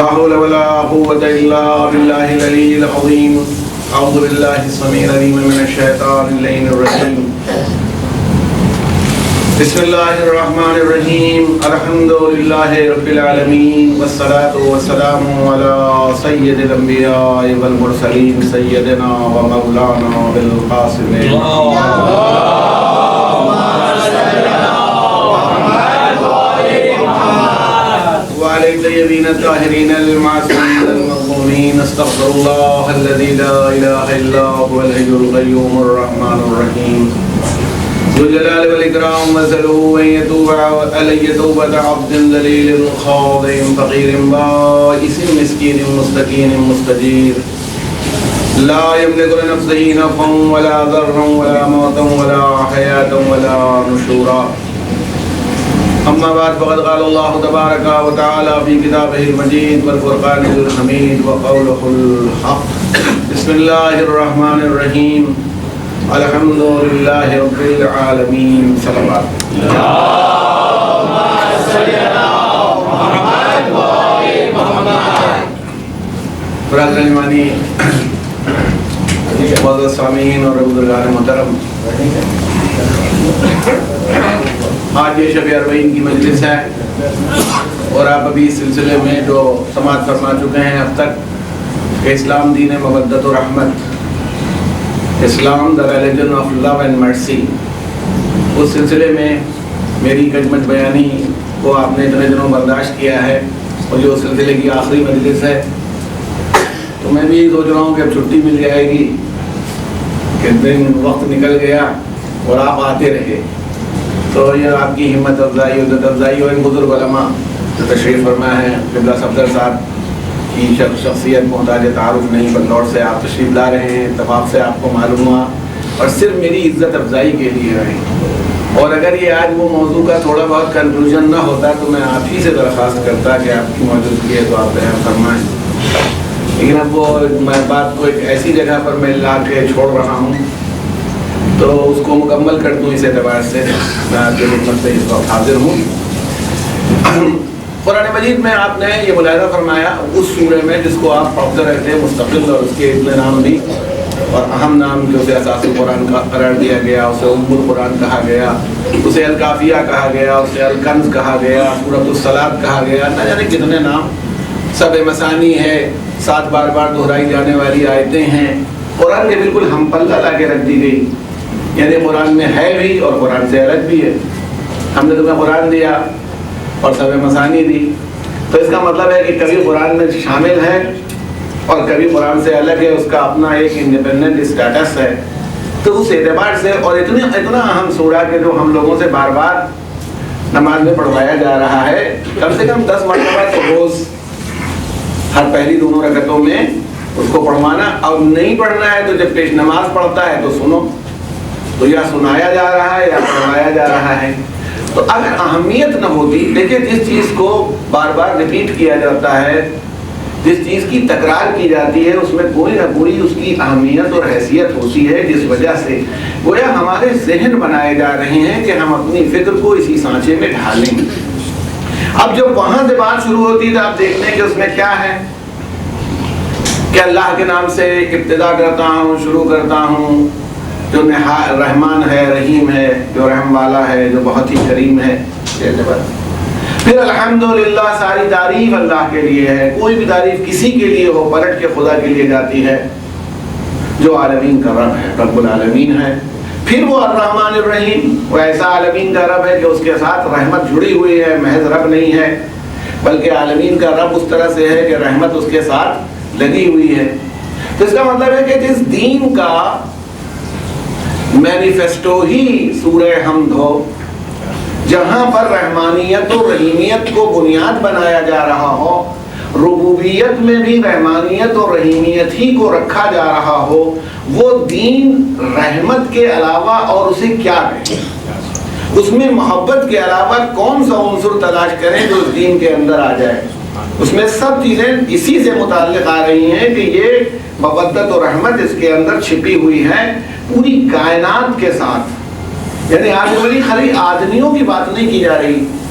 حول ولا قوة إلا بالله العلي العظيم. أعوذ بالله السميع العليم من الشيطان اللعين الرجيم. بسم الله الرحمن الرحيم. الحمد لله رب العالمين والصلاة والسلام على سيد الأنبياء والمرسلين سيدنا ومولانا بالقاسم وعلى الطيبين الطاهرين المعصومين المظلومين. استغفر الله الذي لا إله إلا هو الحي القيوم الرحمن الرحيم ذو الجلال والإكرام. واسأله أن يتوب علي توبة عبد ذليل خاضع فقير بائس مسكين مستكين مستجير لا يملك لنفسه نفعا ولا ضرا ولا موتا ولا حياة ولا نشورا. أما بعد فقد قال الله تبارك وتعالى في كتابه المجيد والفرقان الحميد وقوله الحق. بسم الله الرحمن الرحيم. الحمد لله رب العالمين. صلوات اللهم صل على محمد وآل محمد. برادران ایمانی، معزز سامعین اور بزرگان محترم، آج یہ شب اربعین کی مجلس ہے اور آپ ابھی اس سلسلے میں جو سماعت فرما چکے ہیں اب تک کہ اسلام دین مودت و رحمت، اسلام دا religion of love and mercy, اس سلسلے میں میری کجمت بیانی کو آپ نے اتنے دنوں برداشت کیا ہے اور جو سلسلے کی آخری مجلس ہے، تو میں بھی سوچ رہا ہوں کہ اب چھٹی مل جائے گی کہ دن وقت نکل گیا اور آپ آتے رہے. تو یہ آپ کی ہمت افزائی عزت افزائی اور ان بزرگ علماء جو تشریف فرما ہے، قبلہ صفدر صاحب کی شخصیت محتاج تعارف نہیں، بنگلور سے آپ تشریف لا رہے ہیں، اتفاق سے آپ کو معلوم ہوا اور صرف میری عزت افزائی کے لیے آئے. اور اگر یہ آج وہ موضوع کا تھوڑا بہت کنکلوژن نہ ہوتا تو میں آپ ہی سے درخواست کرتا کہ آپ کی موجودگی ہے تو آپ بیان فرمائیں. لیکن اب وہ میں بات کو ایک ایسی جگہ پر میں لا کے چھوڑ رہا ہوں تو اس کو مکمل کر دوں. اس اعتبار سے میں آپ کے خدمت سے اس وقت حاضر ہوں. قرآن مجید میں آپ نے یہ ملاحظہ فرمایا اس سورہ میں جس کو آپ پڑھتے رہتے ہیں مستقل، اور اس کے اتنے نام بھی اور اہم نام جو اسے اساس قرآن کا قرار دیا گیا، اسے ام القرآن کہا گیا، اسے الکافیہ کہا گیا، اسے الکنز کہا گیا، سورۃ الصلاۃ کہا گیا، نہ جانے کتنے نام. سب مثانی ہے، 7 بار بار دہرائی جانے والی آیتیں ہیں. قرآن کے بالکل ہم پلہ لا کے رکھ دی گئی، یعنی قرآن میں ہے بھی اور قرآن سے الگ بھی ہے. ہم نے تمہیں قرآن دیا اور سب مثانی دی، تو اس کا مطلب ہے کہ کبھی قرآن میں شامل ہے اور کبھی قرآن سے الگ ہے، اس کا اپنا ایک انڈیپینڈنٹ اسٹیٹس ہے. تو اس اعتبار سے اور اتنا اہم سورہ کہ جو ہم لوگوں سے بار بار نماز میں پڑھوایا جا رہا ہے، کم سے کم 10 مرتبہ تو روز ہر پہلی دونوں رکعتوں میں اس کو پڑھوانا. اور نہیں پڑھنا ہے تو جب پیش نماز پڑھتا ہے تو سنو، تو یا سنایا جا رہا ہے یا پڑھوایا جا رہا ہے. تو اگر اہمیت نہ ہوتی، دیکھیں جس چیز کو بار بار ریپیٹ کیا جاتا ہے، جس چیز کی تکرار کی جاتی ہے، اس میں کوئی نہ کوئی اس کی اہمیت اور حیثیت ہوتی ہے، جس وجہ سے گویا ہمارے ذہن بنائے جا رہے ہیں کہ ہم اپنی فکر کو اسی سانچے میں ڈھالیں. اب جب وہاں سے بات شروع ہوتی ہے تو آپ دیکھتے ہیں کہ اس میں کیا ہے کہ اللہ کے نام سے ابتدا کرتا ہوں، شروع کرتا ہوں، جو رحمان ہے، رحیم ہے، جو رحم والا ہے، جو بہت ہی کریم ہے. پھر الحمدللہ، ساری تعریف اللہ کے لیے ہے. کوئی بھی تعریف کسی کے لیے ہو پلٹ کے خدا کے لیے جاتی ہے جو عالمین کا رب ہے، رب العالمین ہے. پھر وہ الرحمن الرحیم، وہ ایسا عالمین کا رب ہے کہ اس کے ساتھ رحمت جڑی ہوئی ہے، محض رب نہیں ہے بلکہ عالمین کا رب اس طرح سے ہے کہ رحمت اس کے ساتھ لگی ہوئی ہے. تو اس کا مطلب ہے کہ جس دین کا مینیفیسٹو ہی سورہ حمد ہو، جہاں پر رحمانیت و رحیمیت کو بنیاد بنایا جا رہا ہو، ربوبیت میں بھی رحمانیت اور رحیمیت ہی کو رکھا جا رہا ہو، وہ دین رحمت کے علاوہ اور اسے کیا کہیں، اس میں محبت کے علاوہ کون سا عنصر تلاش کریں جو اس دین کے اندر آ جائے. اس میں سب چیزیں اسی سے متعلق آ رہی ہیں کہ یہ مودت و رحمت اس کے اندر چھپی ہوئی ہے پوری کائنات کے ساتھ. یعنی آج بڑی خالی آدمیوں کی بات نہیں کی جا رہی،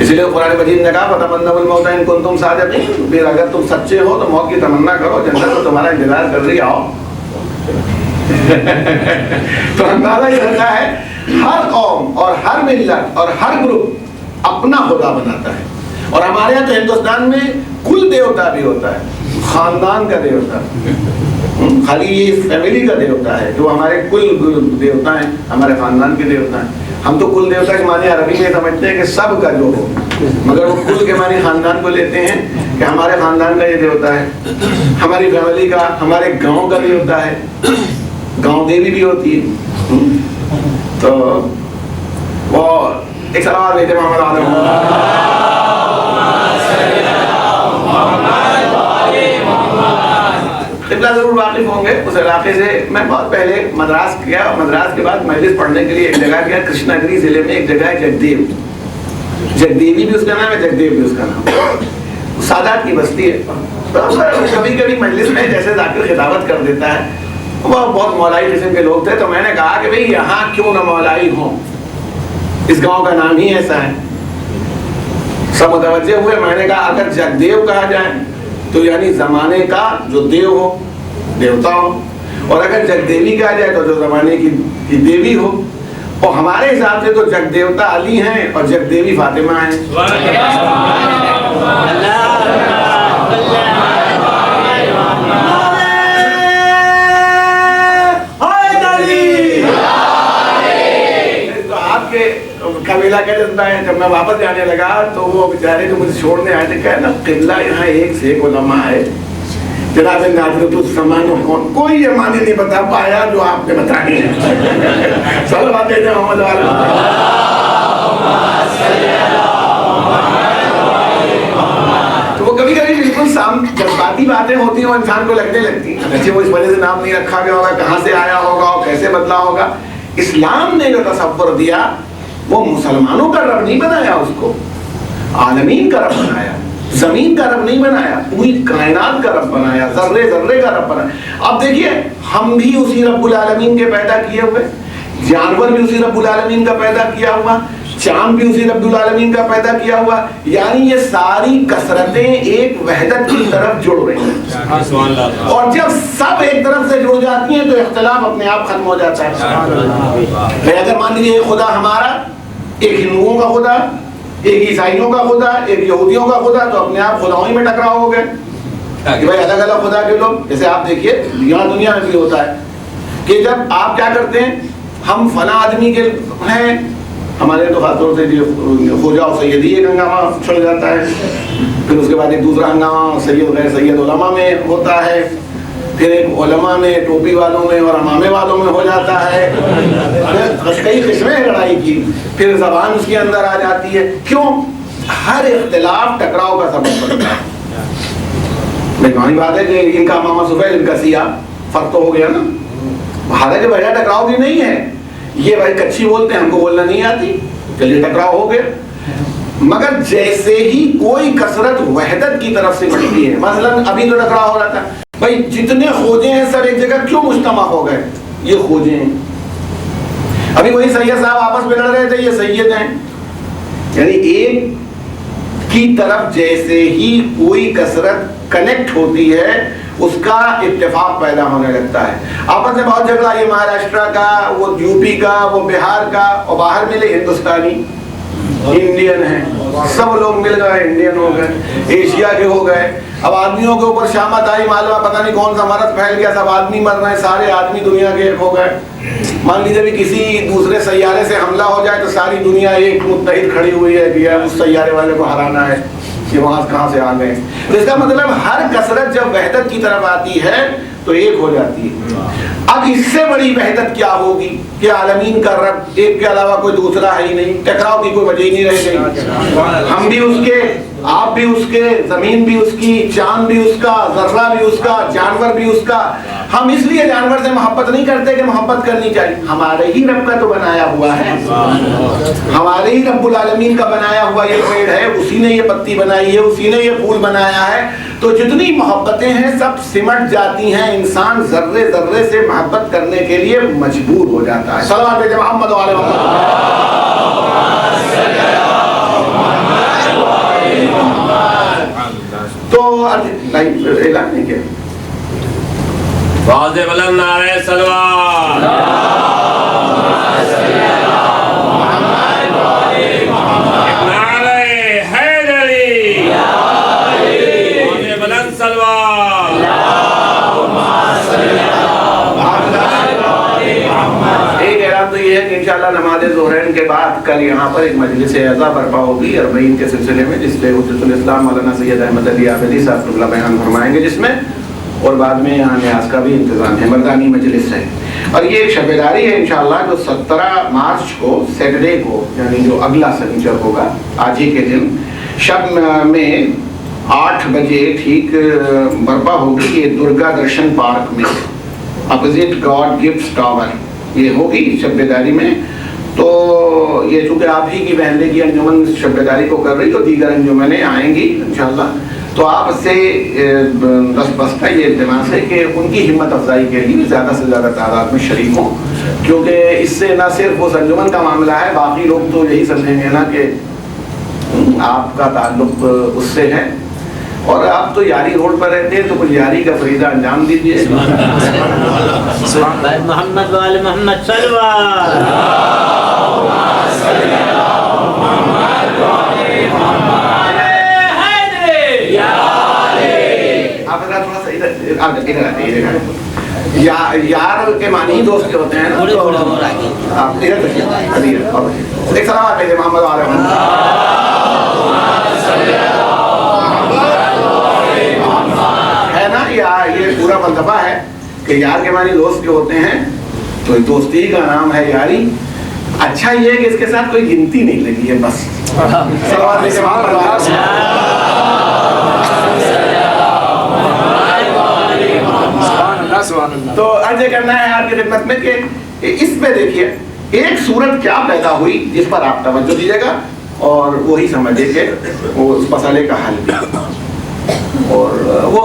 اس لیے قرآن مجید نے کہا فتمنوا الموت ان کنتم صادقین، پھر اگر تم سچے ہو تو موت کی تمنا کرو، جنت تو تمہارا انتظار کر رہی، آؤ۔ تو اندازہ یہ ہوتا ہے ہر قوم اور ہر ملت اور ہر گروپ اپنا خدا بناتا ہے، اور ہمارے یہاں تو ہندوستان میں کل دیوتا بھی ہوتا ہے، خاندان کا دیوتا، خالی یہ فیملی کا دیوتا ہے، جو ہمارے کل دیوتا ہیں ہمارے خاندان کے دیوتا ہیں۔ ہم تو کل دیوتا کے معنی عربی میں سمجھتے ہیں کہ سب کا جو ہو، مگر وہ کل کے معنی خاندان کو لیتے ہیں کہ ہمارے خاندان کا یہ دیوتا ہے، ہماری فیملی کا، ہمارے گاؤں کا دیوتا ہے، گاؤں دیوی بھی ہوتی ہے۔ تو وہ ایک سلام بھیجے محمد علیہ قبلہ ضرور واقف ہوں گے اس علاقے سے۔ میں بہت پہلے مدراس گیا، مدراس کے بعد مجلس پڑھنے کے لیے ایک جگہ گیا، کرشنا گری ضلع میں ایک جگہ ہے جگدیو، جگدیوی بھی اس کا نام ہے، جگدیو بھی اس کا نام ہے، سادات کی بستی ہے۔ تو کبھی کبھی مجلس میں جیسے ذاکر خطابت کر دیتا ہے، وہ بہت مولائی قسم کے لوگ تھے، تو میں نے کہا کہ بھئی یہاں کیوں نہ مولائی ہوں، اس گاؤں کا نام ہی ایسا ہے۔ سب متوجہ ہوئے، میں نے کہا اگر جگدیو کہا جائے تو یعنی زمانے کا جو دیو ہو، دیوتا ہو، اور اگر جگدیوی کہا جائے تو جو زمانے کی دیوی ہو، اور ہمارے حساب سے تو جگ دیوتا علی ہیں اور جگ دیوی فاطمہ ہیں۔ قبیلہ کا جذبہ ہے۔ جب میں واپس جانے لگا تو وہ بیچارے جو مجھے چھوڑنے آئے تھے کہا نا قبلہ یہاں ایک سے ایک علماء ہے، جناب ناظرۃ الزمان کون، کوئی یہ معنی نہیں بتا پایا جو آپ نے بتانے ہیں۔ صلوات دے دیں محمد والے۔ تو وہ کبھی کبھی بالکل جذباتی باتیں ہوتی ہیں، وہ انسان کو لگنے لگتی ہیں اچھا وہ اس وجہ سے نام نہیں رکھا گیا ہوگا، کہاں سے آیا ہوگا اور کیسے بدلا ہوگا۔ اسلام نے جو تصور دیا وہ مسلمانوں کا رب نہیں بنایا، اس کو عالمین کا رب بنایا، زمین کا رب نہیں بنایا، پوری کائنات کا رب بنایا، ذرے ذرے کا رب بنایا۔ اب دیکھیے ہم بھی اسی رب العالمین کے پیدا کیے ہوئے، جانور بھی اسی رب العالمین کا پیدا کیا ہوا، چاند بھی اسی رب العالمین کا پیدا کیا ہوا، یعنی یہ ساری کثرتیں ایک وحدت کی طرف جڑ رہی ہیں، اور جب سب ایک طرف سے جڑ جاتی ہیں تو اختلاف اپنے آپ ختم ہو جاتا ہے۔ اگر مان لیجیے ایک خدا ہمارا، ایک ہندوؤں کا خدا، ایک عیسائیوں کا خدا، ایک یہودیوں کا خدا، تو اپنے آپ خداؤں میں ٹکراؤ ہو گئے کہ بھائی الگ الگ خدا کے لوگ۔ جیسے آپ دیکھیے یہاں دنیا میں بھی ہوتا ہے کہ جب آپ کیا کرتے ہیں، ہم فلاں آدمی کے ہیں، ہمارے تو خاص طور سے ہو جاؤ سیدی ایک ہنگامہ چھڑ جاتا ہے، پھر اس کے بعد ایک دوسرا ہنگامہ سید غیر سید علماء میں ہوتا ہے، پھر ایک علماء میں، ٹوپی والوں میں اور امامے والوں میں ہو جاتا ہے، کئی قسمیں لڑائی کی، پھر زبان اس کے اندر آ جاتی ہے۔ کیوں؟ ہر اختلاف ٹکراؤ کا سبب بنتا ہے۔ لیکن بات ہے کہ ان کا امامہ سفید، ان کا سیاہ، فرق تو ہو گیا نا۔ حالانکہ وجہ ٹکراؤ کی نہیں ہے، یہ بھائی کچھی بولتے ہیں، ہم کو بولنا نہیں آتی، چلیے ٹکراؤ ہو گیا۔ مگر جیسے ہی کوئی کثرت وحدت کی طرف سے بڑھتی ہے، مثلا ابھی تو ٹکراؤ ہو رہا تھا، بھائی جتنے خوجے ہیں سب ایک جگہ کیوں مجتمع ہو گئے؟ یہ خوجے ہیں۔ ابھی وہی سید صاحب آپس میں لڑ رہے تھے، یہ سید ہیں، یعنی ایک کی طرف جیسے ہی کوئی کثرت کنیکٹ ہوتی ہے اس کا اتفاق پیدا ہونے لگتا ہے۔ آپس میں بہت جھگڑا، یہ مہاراشٹر کا، وہ یو پی کا، وہ بہار کا، اور باہر ملے ہندوستانی، انڈین ہیں، سب لوگ مل گئے، انڈین ہو گئے، ایشیا کے ہو گئے۔ اب آدمیوں کے اوپر شامت آئی، معلوم پتہ نہیں کون سا مرض پھیل گیا، سب آدمی مر رہے ہیں، سارے آدمی دنیا کے ایک ہو گئے۔ مان لیجیے بھی کسی دوسرے سیارے سے حملہ ہو جائے تو ساری دنیا ایک متحد کھڑی ہوئی ہے کہ اس سیارے والے کو ہرانا ہے، یہ وہاں کہاں سے آ گئے۔ تو اس کا مطلب ہر کثرت جب وحدت کی طرف آتی ہے تو ایک ہو جاتی ہے۔ اب اس سے بڑی وحدت کیا ہوگی کہ عالمین کا رب ایک کے علاوہ کوئی دوسرا ہے ہی نہیں، ٹکراؤ کی کوئی وجہ ہی نہیں رہ گئی۔ ہم بھی اس کے، آپ بھی اس کے، زمین بھی اس کی، چاند بھی اس کا، ذرہ بھی اس کا، جانور بھی اس کا۔ ہم اس لیے جانور سے محبت نہیں کرتے کہ محبت کرنی چاہیے، ہمارے ہی رب کا تو بنایا ہوا ہے، ہمارے ہی رب العالمین کا بنایا ہوا یہ پیڑ ہے، اسی نے یہ پتی بنائی ہے، اسی نے یہ پھول بنایا ہے۔ تو جتنی محبتیں ہیں سب سمٹ جاتی ہیں، انسان ذرے ذرے سے محبت کرنے کے لیے مجبور ہو جاتا ہے۔ صلوات محمد و علی محمد۔ بھائی اعلان نہیں کیا؟ واضح بلند نعرہ صلوات، نعرہ حیدری، واضح بلند صلوات۔ ایک اعلان تو یہ ہے کہ انشاءاللہ نماز ظہرین کے بعد کل یہاں پر ایک مجلس اعزا برپا ہوگی اربعین کے سلسلے میں، جس پہ حجت الاسلام مولانا سید احمد علی عابدی صاحب اللہ بیان فرمائیں گے، جس میں اور بعد میں یہاں نیاز کا بھی انتظام ہے، مردانی مجلس ہے۔ اور یہ ایک شب بیداری ہے انشاءاللہ جو 17 مارچ کو سیٹرڈے کو، یعنی جو اگلا سنیچر ہوگا آج ہی کے دن شب میں 8 بجے ٹھیک برپا ہوگی، یہ درگا درشن پارک میں اپوزٹ گاڈ گفٹس ٹاور یہ ہوگی شب بیداری میں۔ تو یہ چونکہ آپ ہی کی بہنیں کی انجمن شب بیداری کو کر رہی تو دیگر انجمنیں آئیں گی انشاءاللہ، تو آپ سے بستہ یہ التماس ہے کہ ان کی ہمت افزائی کے لیے زیادہ سے زیادہ تعداد میں شریک ہوں، کیونکہ اس سے نہ صرف اس انجمن کا معاملہ ہے، باقی لوگ تو یہی سمجھیں گے نا کہ آپ کا تعلق اس سے ہے، اور آپ تو یاری روڈ پر رہتے ہیں تو کچھ یاری کا فریضہ انجام دیجیے۔ محمد وآل محمد صلوات۔ یار کے معنی دوست کے ہوتے ہیں نا، آپ ادھر دیکھیے، ایک سلام کہیے محمد وآل محمد ہے نا، یہ پورا فلسفہ ہے کہ یار کے معنی دوست کے ہوتے ہیں، تو دوستی کا نام ہے یاری۔ اچھا یہ ہے کہ اس کے ساتھ کوئی گنتی نہیں لگی ہے، بس صلوات علیہ محمد۔ تو عرض کرنا ہے آپ کی خدمت میں کہ اس پہ دیکھیے ایک صورت کیا پیدا ہوئی جس پر آپ توجہ دیجیے گا اور وہی سمجھے کہ وہ اس مسئلے کا حل بھی، اور وہ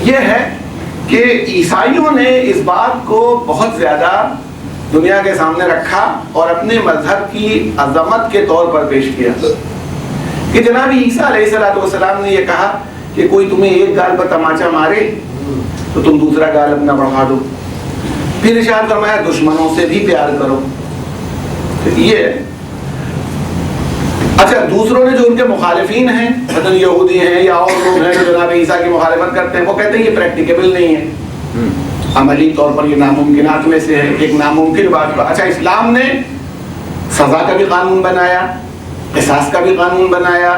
یہ ہے کہ عیسائیوں نے اس بات کو بہت زیادہ دنیا کے سامنے رکھا اور اپنے مذہب کی عظمت کے طور پر پیش کیا کہ جناب عیسیٰ علیہ السلام نے یہ کہا کہ کوئی تمہیں ایک گال پر تماچا مارے تو تم دوسرا گال اپنا بڑھا دو، پھر ارشاد فرمایا دشمنوں سے بھی پیار کرو۔ یہ اچھا دوسروں نے جو ان کے مخالفین ہیں مثلا یہودی ہیں یا اور لوگ ہیں جو جناب عیسیٰ کی مخالفت کرتے ہیں، وہ کہتے ہیں یہ پریکٹیکیبل نہیں ہے، عملی طور پر یہ ناممکنات میں سے ہے، ایک ناممکن بات۔ اچھا اسلام نے سزا کا بھی قانون بنایا، قصاص کا بھی قانون بنایا،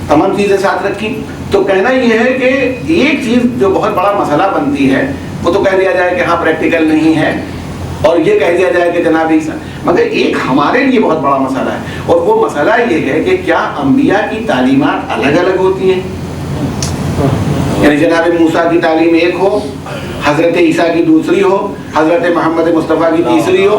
تمام چیزیں ساتھ رکھی، تو کہنا یہ ہے کہ ایک چیز جو بہت بڑا مسئلہ بنتی ہے وہ تو کہہ دیا جائے کہ ہاں پریکٹیکل نہیں ہے، اور یہ کہہ دیا جائے کہ جناب عیسیٰ، مگر ایک ہمارے لیے بہت بڑا مسئلہ ہے، اور وہ مسئلہ یہ ہے کہ کیا انبیاء کی تعلیمات الگ الگ ہوتی ہیں؟ یعنی جناب موسیٰ کی تعلیم ایک ہو، حضرت عیسیٰ کی دوسری ہو، حضرت محمد مصطفیٰ کی تیسری ہو۔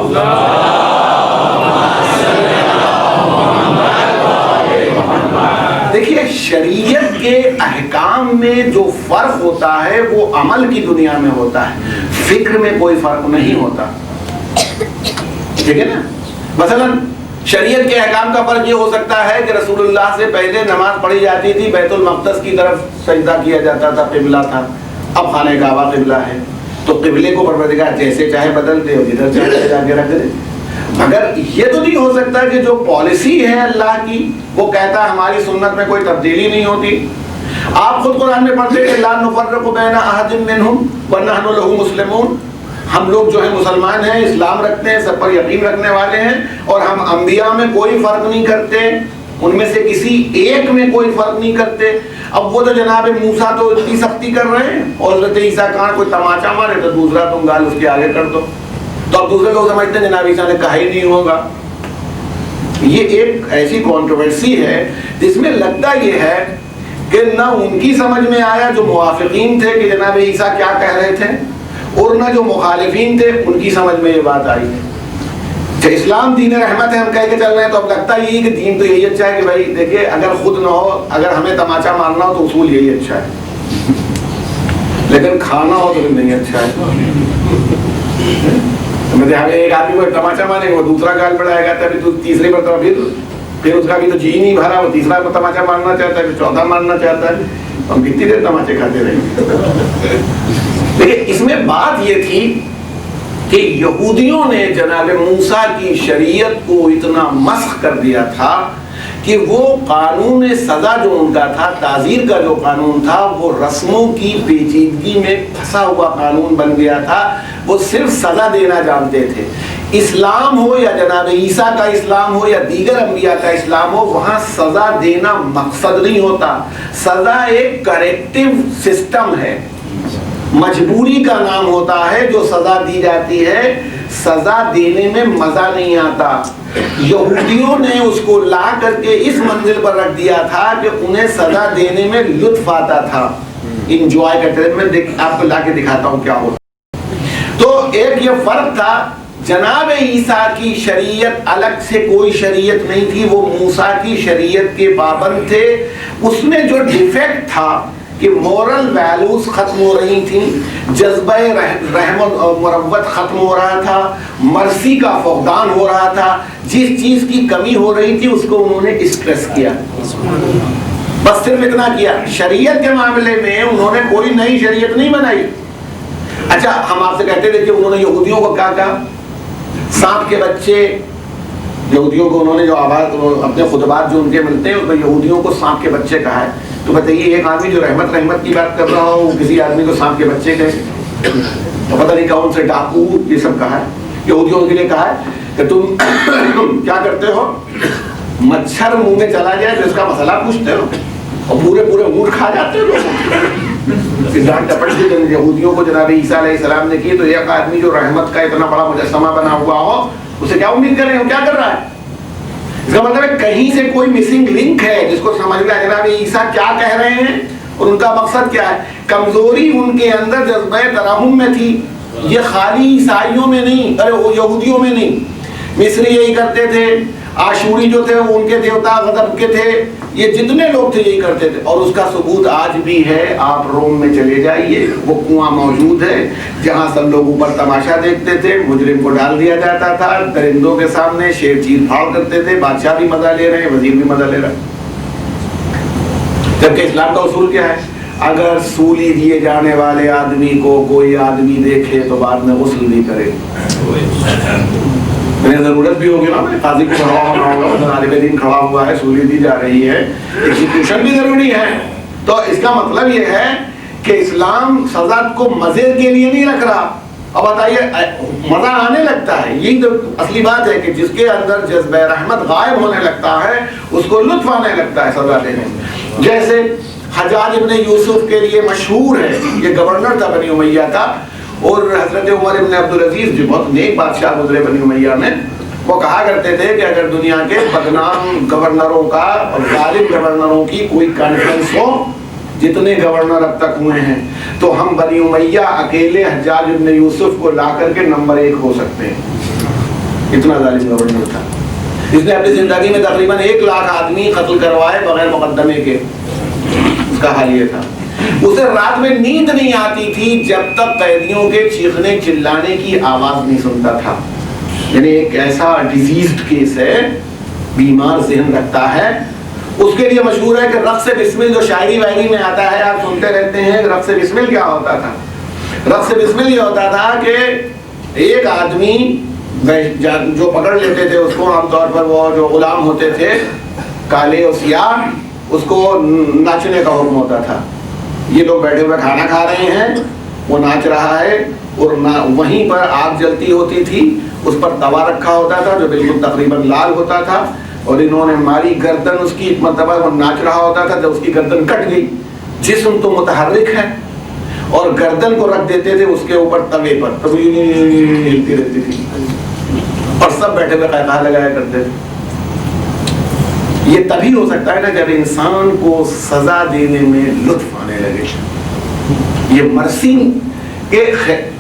دیکھیے شریعت کے احکام میں جو فرق ہوتا ہے وہ عمل کی دنیا میں ہوتا ہے، فکر میں کوئی فرق نہیں ہوتا، ٹھیک ہے نا؟ مثلا شریعت کے احکام کا فرق یہ ہو سکتا ہے کہ رسول اللہ سے پہلے نماز پڑھی جاتی تھی، بیت المقدس کی طرف سجدہ کیا جاتا تھا، قبلہ تھا، اب خانہ کعبہ قبلہ ہے، تو قبلے کو پروردگار جیسے چاہے بدل دے اور جدھر چاہے جا کے رکھ دے۔ مگر یہ تو نہیں ہو سکتا کہ جو پالیسی ہے اللہ کی وہ کہتا ہے ہماری سنت میں کوئی تبدیلی نہیں ہوتی۔ آپ خود قرآن میں پڑھتے کہ لا نفرق بین احد منہم ونحن لہ مسلمون، ہم لوگ جو ہیں مسلمان ہیں، اسلام رکھتے ہیں، سب پر یقین رکھنے والے ہیں، اور ہم انبیاء میں کوئی فرق نہیں کرتے، ان میں سے کسی ایک میں کوئی فرق نہیں کرتے۔ اب وہ تو جناب موسیٰ تو اتنی سختی کر رہے ہیں، اور حضرت عیسیٰ کہاں کوئی تماچا مارے تو دوسرا تم گال اس کے آگے کر دو، تو اب دوسرے لوگ سمجھتے ہیں جناب عیسیٰ نے کہا ہی نہیں ہوگا۔ یہ ایک ایسی کنٹروورسی ہے جس میں لگتا یہ ہے کہ نہ ان کی سمجھ میں آیا جو موافقین تھے کہ جناب عیسیٰ کیا کہہ رہے تھے، اور نہ جو مخالفین تھے ان کی سمجھ میں یہ بات آئی ہے۔ اسلام دین رحمت ہے، ہم کہہ کے چل رہے ہیں، تو اب لگتا یہی کہ دین تو یہی اچھا ہے کہ بھائی دیکھیے اگر خود نہ ہو، اگر ہمیں تماچا مارنا ہو تو اصول یہی اچھا ہے، لیکن کھانا ہو تو نہیں اچھا ہے۔ ایک آدمی کو تماچا مارے گا، وہ دوسرا گال بڑھائے گا، تیسری مرتبہ پھر اس کا بھی تو جی نہیں بھرا، وہ تیسرا تماچا مارنا چاہتا ہے، پھر چوتھا مارنا چاہتا ہے۔ ہم کتنی دیر تماچے کھاتے رہے. لیکن اس میں بات یہ تھی کہ یہودیوں نے جناب موسیٰ کی شریعت کو اتنا مسخ کر دیا تھا کہ وہ قانون سزا جو ان کا تھا، تعزیر کا جو قانون تھا، وہ رسموں کی پیچیدگی میں پھنسا ہوا قانون بن گیا تھا. وہ صرف سزا دینا جانتے تھے. اسلام ہو یا جناب عیسیٰ کا اسلام ہو یا دیگر انبیاء کا اسلام ہو، وہاں سزا دینا مقصد نہیں ہوتا. سزا ایک کریکٹیو سسٹم ہے، مجبوری کا نام ہوتا ہے جو سزا دی جاتی ہے. سزا دینے میں مزہ نہیں آتا. یہودیوں نے اس کو لا کر کے اس منزل پر رکھ دیا تھا کہ انہیں سزا دینے میں لطف آتا تھا، انجوائے کرتے تھے. میں آپ کو لا کے دکھاتا ہوں کیا ہوتا. تو ایک یہ فرق تھا، جناب عیسیٰ کی شریعت الگ سے کوئی شریعت نہیں تھی، وہ موسیٰ کی شریعت کے پابند تھے. اس میں جو ڈیفیکٹ تھا کہ مورل ویلیوز ختم ہو رہی تھیں، جذبہ رحم و مروت ختم ہو رہا تھا، مرسی کا فقدان ہو رہا تھا. جس چیز کی کمی ہو رہی تھی اس کو انہوں نے اسٹریس کیا. بس صرف اتنا کیا. شریعت کے معاملے میں انہوں نے کوئی نئی شریعت نہیں بنائی. اچھا ہم آپ سے کہتے تھے کہ انہوں نے یہودیوں کو کیا کہا؟ سانپ کے بچے. یہودیوں کو انہوں نے جو آواز اپنے خطبات جو ان کے ملتے ہیں اس میں یہودیوں کو سانپ کے بچے کہا ہے. تو بتائیے ایک آدمی جو رحمت کی بات کر رہا ہو کسی آدمی کو سانپ کے بچے کہے تو پتہ نہیں کون سے ڈاکو یہ سب کہا ہے. یہودیوں کے لیے کہا ہے کہ تم کیا کرتے ہو، مچھر منہ میں چلا جائے تو اس کا مسئلہ پوچھتے ہو اور پورے اونٹ کھا جاتے ہو لوگ. ڈانٹ ٹپٹ سے یہودیوں کو جناب عیسیٰ علیہ السلام نے کی. تو ایک آدمی جو رحمت کا اتنا بڑا مجسمہ بنا ہوا ہو اسے کیا امید کر رہے ہو، کیا کر رہا ہے؟ اس کا مطلب ہے کہیں سے کوئی مسنگ لنک ہے جس کو سمجھنا ہے جناب عیسیٰ کیا کہہ رہے ہیں اور ان کا مقصد کیا ہے. کمزوری ان کے اندر جذبہ ترحم میں تھی، یہ خالی عیسائیوں میں نہیں، ارے یہودیوں میں نہیں. مصری یہی کرتے تھے، آشوری جو تھے وہ ان کے دیوتا غضب کے تھے، یہ جتنے لوگ تھے یہی کرتے تھے. اور اس کا ثبوت آج بھی ہے. آپ روم میں چلے جائیے، وہ کنواں موجود ہے جہاں سب لوگ اوپر تماشا دیکھتے تھے. مجرم کو ڈال دیا جاتا تھا درندوں کے سامنے، شیر چیر پھاڑ کرتے تھے. بادشاہ بھی مزہ لے رہے ہیں، وزیر بھی مزہ لے رہا ہے. جبکہ اسلام کا اصول کیا ہے؟ اگر سولی دیے جانے والے آدمی کو کوئی آدمی دیکھے تو بعد میں غسل نہیں کرے. انہیں ضرورت بھی ہوگی نا، قاضی کو کھڑا ہونا ہوگا، عالم دین کھڑا ہوا ہے، سولی دی جا رہی ہے، ایگزیکیوشن بھی ضروری ہے. تو اس کا مطلب یہ ہے کہ اسلام سزا کو مزے کے لیے نہیں رکھ رہا. اب بتائیے مزہ آنے لگتا ہے. یہی تو اصلی بات ہے کہ جس کے اندر جذبہ رحمت غائب ہونے لگتا ہے اس کو لطف آنے لگتا ہے سزا دینے میں. جیسے حجاج ابن یوسف کے لیے مشہور ہے، یہ گورنر تھا بنی امیہ کا، اور حضرت عمر ابن عبدالعزیز جو بہت نیک بادشاہ گزرے بنی امیہ میں، وہ کہا کرتے تھے کہ اگر دنیا کے بدنام گورنروں کا اور ظالم گورنروں کی کوئی کانفرنس ہو، جتنے گورنر اب تک ہوئے ہیں، تو ہم بنی امیہ اکیلے حجاج ابن یوسف کو لا کر کے نمبر 1 ہو سکتے ہیں. اتنا ظالم گورنر تھا. اس نے اپنی زندگی میں تقریباً 1 لاکھ آدمی قتل کروائے بغیر مقدمے کے. اس کا حال یہ تھا. اسے رات میں نیند نہیں آتی تھی جب تک قیدیوں کے چیخنے چلانے کی آواز نہیں سنتا تھا. یعنی ایک ایسا ڈیزیزڈ کیس ہے، بیمار ذہن رکھتا ہے. اس کے لیے مشہور ہے کہ رقص بسمل جو شاعری وائری میں آتا ہے، آپ سنتے رہتے ہیں. رقص بسمل کیا ہوتا تھا؟ رقص بسمل یہ ہوتا تھا کہ ایک آدمی جو پکڑ لیتے تھے اس کو، عام طور پر وہ جو غلام ہوتے تھے کالے اور سیاہ، اس کو ناچنے کا حکم ہوتا تھا. یہ لوگ بیٹھے ہوئے کھانا کھا رہے ہیں، وہ ناچ رہا ہے، اور وہیں پر آگ جلتی ہوتی تھی. اس پر توا رکھا ہوتا تھا جو بالکل تقریباً لال ہوتا تھا، اور انہوں نے ماری گردن اس کی. ایک مرتبہ وہ ناچ رہا ہوتا تھا، جب اس کی گردن کٹ گئی، جسم تو متحرک ہے، اور گردن کو رکھ دیتے تھے اس کے اوپر توے پر، تو ہلتی رہتی تھی اور سب بیٹھے ہوئے قہقہ لگایا کرتے تھے. یہ تبھی ہو سکتا ہے نا جب انسان کو سزا دینے میں لطف آنے لگے. یہ مرسی کے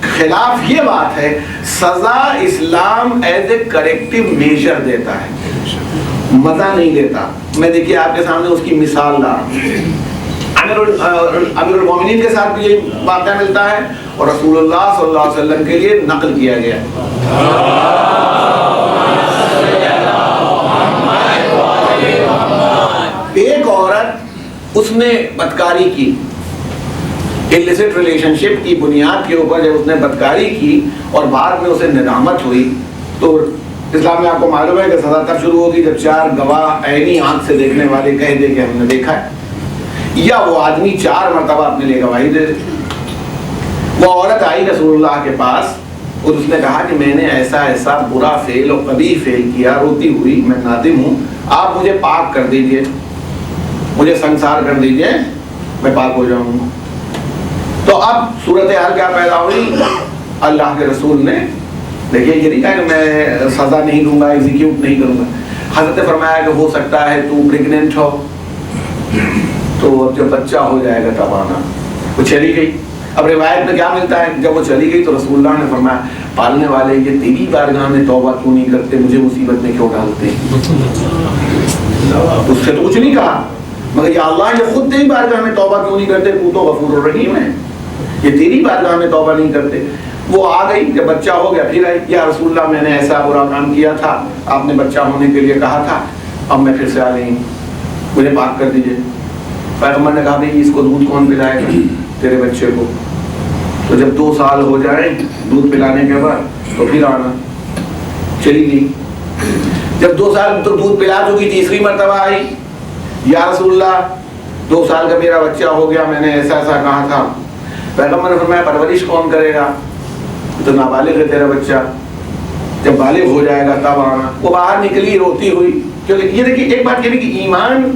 خلاف یہ بات ہے. سزا اسلام ایز اے کریکٹیو میجر دیتا ہے، مزہ نہیں دیتا. میں دیکھیے آپ کے سامنے اس کی مثال لا رہا ہوں. امیر المومنین کے ساتھ بھی یہ واقعہ ملتا ہے، اور رسول اللہ صلی اللہ علیہ وسلم کے لیے نقل کیا گیا. ایک عورت، اس نے بدکاری کی, illicit relationship کی بنیاد کے اوپر جب اس نے بدکاری کی اور بعد میں اسے ندامت ہوئی, تو اسلام میں آپ کو معلوم ہے کہ سزا تب شروع ہوگی جب 4 گواہ عینی آنکھ سے دیکھنے والے کہہ دے کہ ہم نے دیکھا ہے, یا وہ آدمی 4 مرتبہ اپنے لیے گواہی دے دے. وہ عورت آئی رسول اللہ کے پاس اور اس نے کہا کہ میں نے ایسا ایسا برا فعل اور قبیح فعل کیا, روتی ہوئی میں نادم ہوں, آپ مجھے پاک کر دیجئے, مجھے سنسار کر دیجئے, میں پاک ہو جاؤں گا. تو اب صورتحال کیا پیدا ہوئی, اللہ کے رسول نے دیکھیے یہ نہیں کہا کہ میں سزا نہیں دوں گا, ایگزیکیوٹ نہیں کروں گا. حضرت نے فرمایا کہ ہو سکتا ہے تو پریگننٹ ہو, تو جب بچہ ہو جائے گا تب آنا. وہ چلی گئی. اب روایت میں کیا ملتا ہے, جب وہ چلی گئی تو رسول اللہ نے فرمایا پالنے والے یہ تیری بارگاہ میں توبہ کیوں نہیں کرتے, مجھے مصیبت میں کیوں ڈالتے. اس سے تو کچھ نہیں کہا, مگر یا اللہ یہ خود تیری بارگاہ میں توبہ کیوں نہیں کرتے, تو تو غفور الرحیم ہے, یہ تیری بارگاہ میں توبہ نہیں کرتے. وہ آ گئی, جب بچہ ہو گیا پھر آئی, یا رسول اللہ میں نے ایسا برا کام کیا تھا, آپ نے بچہ ہونے کے لیے کہا تھا, اب میں پھر سے آ گئی, مجھے پاک کر دیجئے. پیغمبر نے کہا بھائی اس کو دودھ کون پلائے گا, تیرے بچے کو, تو جب 2 سال ہو جائیں دودھ پلانے کے بعد تو پھر آنا. چلی گئی. جب 2 سال تو دودھ پلا چکی, تیسری مرتبہ آئی, یا رسول اللہ 2 سال کا میرا بچہ ہو گیا, میں نے ایسا ایسا کہا تھا. پیغمبر نے فرمایا پرورش کون کرے گا, تو نابالغ ہے تیرا بچہ, جب بالغ ہو جائے گا تب آنا. وہ باہر نکلی روتی ہوئی, کیونکہ یہ دیکھیے ایک بات یہ بھی کہ ایمان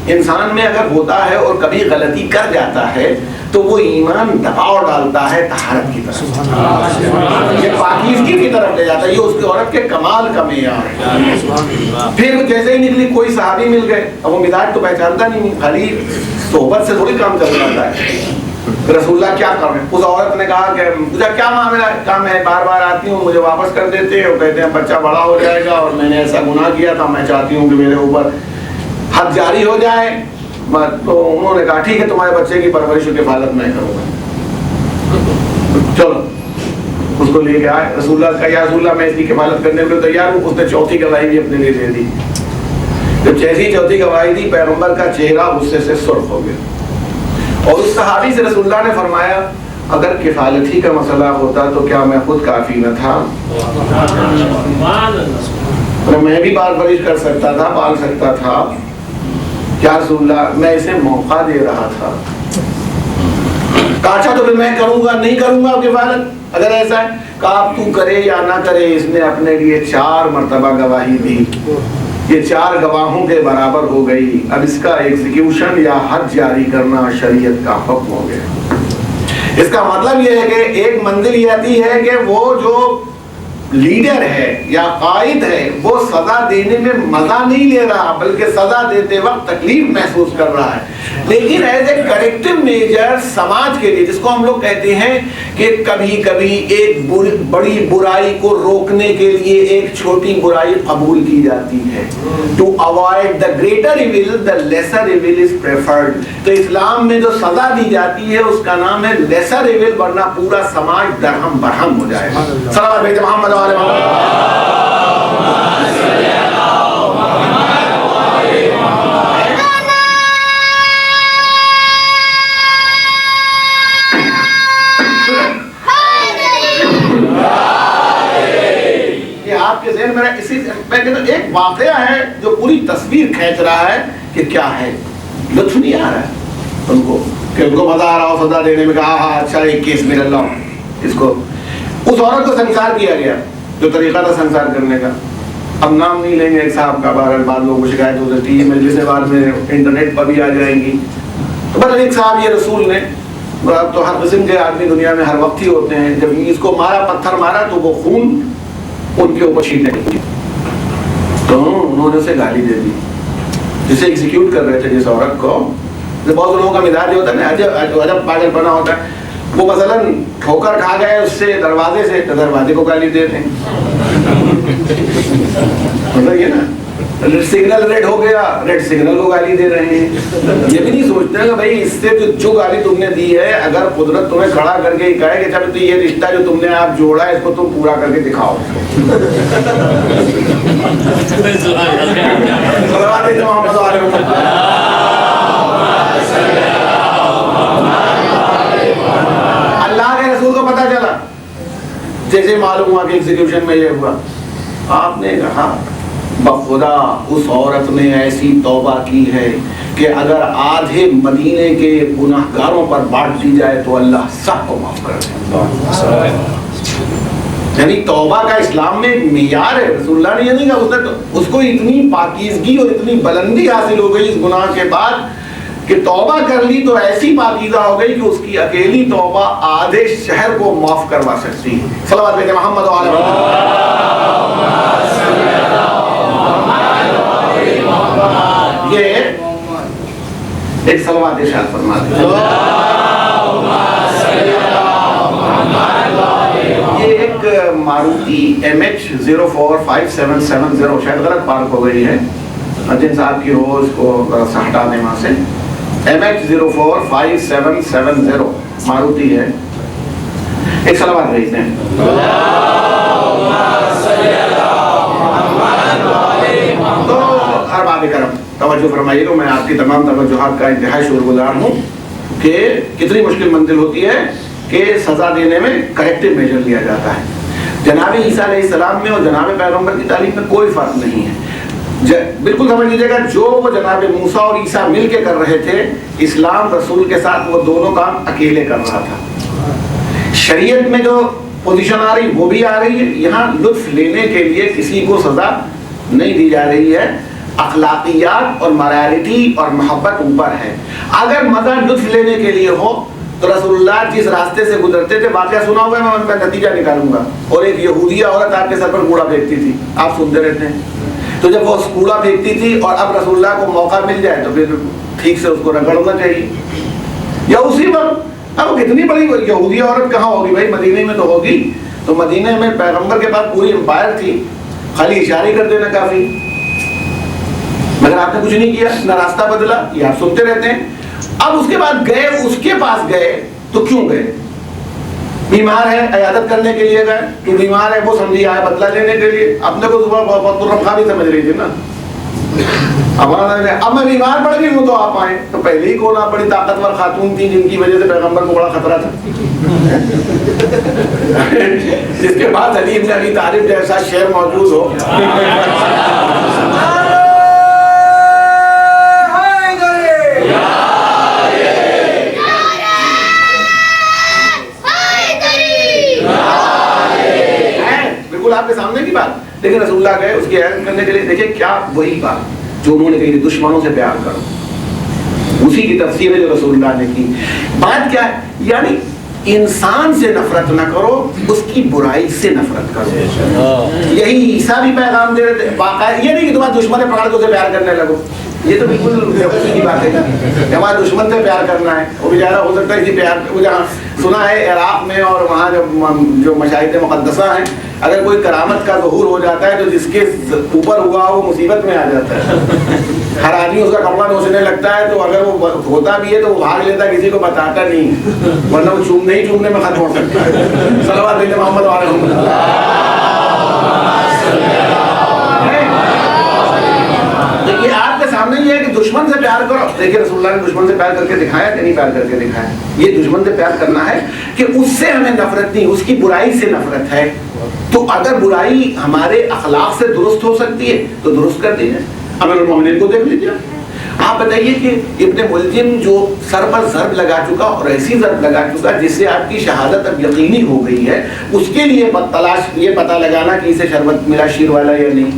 انسان میں اگر ہوتا ہے اور کبھی غلطی کر جاتا ہے تو وہ ایمان دباؤ ڈالتا ہے طہارت کی طرف, یہ پاکیزگی کی طرف لے جاتا ہے, یہ اس کی عورت کے کمال کا معیار ہے. پھر جیسے ہی نکلی کوئی صحابی مل گئے, اب وہ مزاج تو پہچانتا نہیں, خالی صحبت سے تھوڑی کام چل جاتا ہے. رسول اللہ کیا کر رہے ہیں, اس عورت نے کہا کہ مجھے کیا معاملہ کام ہے, بار بار آتی ہوں مجھے واپس کر دیتے اور کہتے ہیں بچہ بڑا ہو جائے گا اور میں نے ایسا گناہ کیا تھا, میں چاہتی ہوں کہ میرے اوپر حد جاری ہو جائے. تو انہوں نے کہا ٹھیک ہے تمہارے بچے کی پرورش و کفالت میں کروں گا. چلو اس کو لے کے آئے, رسول اللہ کا یا رسول اللہ میں اس کی کفالت کرنے کے لیے تیار ہوں. اس نے 4تھی گواہی بھی اپنے لیے دے دی. جب 4تھی گواہی دی, پیغمبر کا چہرہ غصے سے سرخ ہو گیا, اور اس صحابی سے رسول اللہ نے فرمایا اگر کفالت ہی کا مسئلہ ہوتا تو کیا میں خود کافی نہ تھا, میں بھی بال پرورش کر سکتا تھا, پال سکتا تھا. کیا رسول اللہ میں اسے موقع دے رہا تھا. کہا تو پھر میں کروں گا نہیں کروں گا کفالت اگر ایسا ہے. کہا تو کرے یا نہ کرے, اس نے اپنے لیے 4 مرتبہ گواہی دی, یہ 4 گواہوں کے برابر ہو گئی. اب اس کا ایگزیکیوشن یا حد جاری کرنا شریعت کا حکم ہو گیا. اس کا مطلب یہ ہے کہ ایک منزل یہ آتی ہے کہ وہ جو لیڈر ہے یا قائد ہے وہ سزا دینے میں مزہ نہیں لے رہا بلکہ سزا دیتے وقت تکلیف محسوس کر رہا ہے. لیکن ایز اے کریکٹو میجر سماج کے لیے, جس کو ہم لوگ کہتے ہیں کہ کبھی کبھی ایک بڑی برائی کو روکنے کے لیے ایک چھوٹی برائی قبول کی جاتی ہے. To avoid the greater evil the lesser evil is preferred. تو اسلام میں جو سزا دی جاتی ہے اس کا نام ہے لیسر ایول, ورنہ پورا سماج درہم برہم ہو جائے. صلوات بھیجے محمد والے آپ کے ذہن میں اسی ایک واقعہ ہے جو پوری تصویر کھینچ رہا ہے کہ کیا ہے. لطف نہیں آ رہا ہے ان کو کہ ان کو مزہ آ رہا ہو سزا دینے میں, کہا ہاں اچھا ایک کیس میں اللہ. اس کو اس عورت کو سنسار کیا گیا جو طریقہ تھا سنسار کرنے کا. اب نام نہیں لیں گے ایک صاحب کا, بہرحال بعد لوگوں کو شکایت ہو سکتی ہے, مجلس بعد میں انٹرنیٹ پر بھی آ جائیں گی. تو بس ایک صاحب یہ رسول نے, تو ہر قسم کے آدمی دنیا میں ہر وقت ہی ہوتے ہیں, جب اس کو مارا, پتھر مارا تو وہ خون ان کے اوپر چھینٹنے لگی, تو انہوں نے اسے گالی دے دی. جسے ایگزیکیوٹ کر رہے تھے جس عورت کو, بہت لوگوں کا مزاج ہوتا ہے نا عجب پاگل بنا ہوتا ہے, وہ مثلاً ٹھوکر کھا گئے اس سے دروازے سے, تو دروازے کو گالی دیتے ہیں. مطلب یہ نا سگنل ریڈ ہو گیا, ریڈ سگنل کو گالی دے رہے ہیں. یہ بھی نہیں سوچتے کہ بھائی اس سے جو گالی تم نے دی ہے, اگر قدرت تمہیں کھڑا کر کے کہے کہ چلو تو یہ رشتہ جو تم نے آپ جوڑا ہے اس کو تم پورا کر کے دکھاؤ. جیسے معلوم ہوا کہ ایگزیکیوشن میں یہ ہوا، آپ نے کہا بخدا اس عورت نے ایسی توبہ کی ہے کہ اگر آدھے مدینے کے گناہگاروں پر بانٹ دی جائے تو اللہ سب کو معاف کر دے۔ یعنی توبہ کا اسلام میں ایک معیار ہے۔ رسول اللہ نے یہ نہیں کہا، اس کو اتنی پاکیزگی اور اتنی بلندی حاصل ہو گئی اس گناہ کے بعد کہ توبہ کر لی تو ایسی پاکیزہ ہو گئی کہ اس کی اکیلی توبہ آدھے شہر کو معاف کروا سکتی ہے۔ صلوات بھیجیں محمد و علیہ وسلم۔ یہ ایک صلوات ارشاد فرما دیں۔ یہ ایک ماروتی MH045770 شاید غلط پارک ہو گئی ہے، جن صاحب کی ہو اس کو ذرا سا ہٹا دیں وہاں سے۔ MH045770 ماروتی ہے، ایک صلوات بھیجتے ہیں۔ تو ارباب کرم توجہ فرمائیے گا، میں آپ کی تمام توجہات کا انتہائی شکر گزار ہوں کہ کتنی مشکل منزل ہوتی ہے کہ سزا دینے میں کریکٹیو میجر لیا جاتا ہے۔ جناب عیسیٰ علیہ السلام میں اور جناب پیغمبر کی تعلیم میں کوئی فرق نہیں ہے، بالکل سمجھ لیجیے گا۔ جو وہ جناب موسیٰ اور عیسیٰ مل کے کر رہے تھے، اسلام رسول کے ساتھ وہ دونوں کام اکیلے کر رہا تھا۔ شریعت میں جو پوزیشن آ رہی وہ بھی آ رہی ہے، یہاں لطف لینے کے لیے کسی کو سزا نہیں دی جا رہی ہے، اخلاقیات اور مورالٹی اور محبت اوپر ہے۔ اگر مزہ لطف لینے کے لیے ہو تو رسول اللہ جس راستے سے گزرتے تھے، واقعہ سنا ہوا ہے، میں ان کا نتیجہ نکالوں گا، اور ایک یہودیہ عورت آپ کے سر پر کوڑا پھینکتی تھی، آپ سنتے رہتے ہیں۔ تو جب وہ کوڑا پھینکتی تھی اور اب رسول اللہ کو موقع مل جائے تو پھر ٹھیک سے اس کو رگڑنا چاہیے، یا اسی وقت اب کتنی بڑی یہودیہ عورت کہاں ہوگی بھائی، مدینے میں تو ہوگی۔ تو مدینے میں پیغمبر کے پاس پوری امپائر تھی، خالی اشارے کر دینا کافی، مگر آپ نے کچھ نہیں کیا، نہ راستہ بدلا، یہ آپ سنتے رہتے ہیں۔ اب اس کے بعد گئے، اس کے پاس گئے تو کیوں گئے؟ بیمار ہے عیادت کرنے کے لیے گئے، کہ بیمار ہے وہ سمجھی آیا بدلہ لینے کے لیے، اپنے کو صبح بہت رفقا بھی سمجھ رہی تھی نا۔ اب میں بیمار پڑ گئی ہوں تو آپ آئے، تو پہلے ہی کون آپ بڑی طاقتور خاتون تھی جن کی وجہ سے پیغمبر کو بڑا خطرہ تھا، جس کے بعد علی بن ابی طالب جیسا شعر موجود ہو۔ آپ کے سامنے کی بات، لیکن رسول اللہ گئے اس کی عیادت کرنے کے لیے۔ دیکھیں کیا وہی بات جو انہوں نے کہی، دشمنوں سے پیار کرو، اسی کی تفسیر ہے جو رسول اللہ نے کی۔ بات کیا ہے؟ یعنی انسان سے نفرت نہ کرو، اس کی برائی سے نفرت کرو۔ یہی عیسیٰ بھی پیغام دے رہے تھے، باقاعدہ یہ نہیں کہ تمہارے دشمن ہے پکڑ کے اسے پیار کرنے لگو، یہ تو بالکل بیوقوفی کی بات ہے کہ ہمارے دشمن سے پیار کرنا ہے۔ وہ بیچارہ ہو سکتا ہے اسی پیار، وہ جہاں سنا ہے عراق میں اور وہاں جو مشاہد مقدسہ ہیں، اگر کوئی کرامت کا ظہور ہو جاتا ہے تو جس کے اوپر ہوا وہ مصیبت میں آ جاتا ہے۔ ہر آدمی اس کا کپڑا نوچنے لگتا ہے، تو اگر وہ ہوتا بھی ہے تو وہ بھاگ لیتا ہے، کسی کو بتاتا نہیں، ورنہ وہ چومنے میں ختم ہو سکتا ہے۔ صلوات علی محمد علیہ وسلم۔ دیکھیے آپ کے سامنے یہ ہے کہ دشمن سے پیار کرو۔ دیکھیے رسول اللہ نے دشمن سے پیار کر کے دکھایا کہ نہیں پیار کر کے دکھایا؟ یہ دشمن سے پیار کرنا ہے کہ اس سے ہمیں نفرت نہیں، اس کی برائی سے نفرت ہے۔ تو اگر برائی ہمارے اخلاق سے درست ہو سکتی ہے تو درست کر دیجیے۔ امیر المومنین کو دیکھ لیجیے، آپ بتائیے کہ ابن ملجم جو سر پر ضرب لگا چکا اور ایسی ضرب لگا چکا جس سے آپ کی شہادت اب یقینی ہو گئی ہے، اس کے لیے تلاش یہ پتہ لگانا کہ اسے شربت ملا شیر والا یا نہیں۔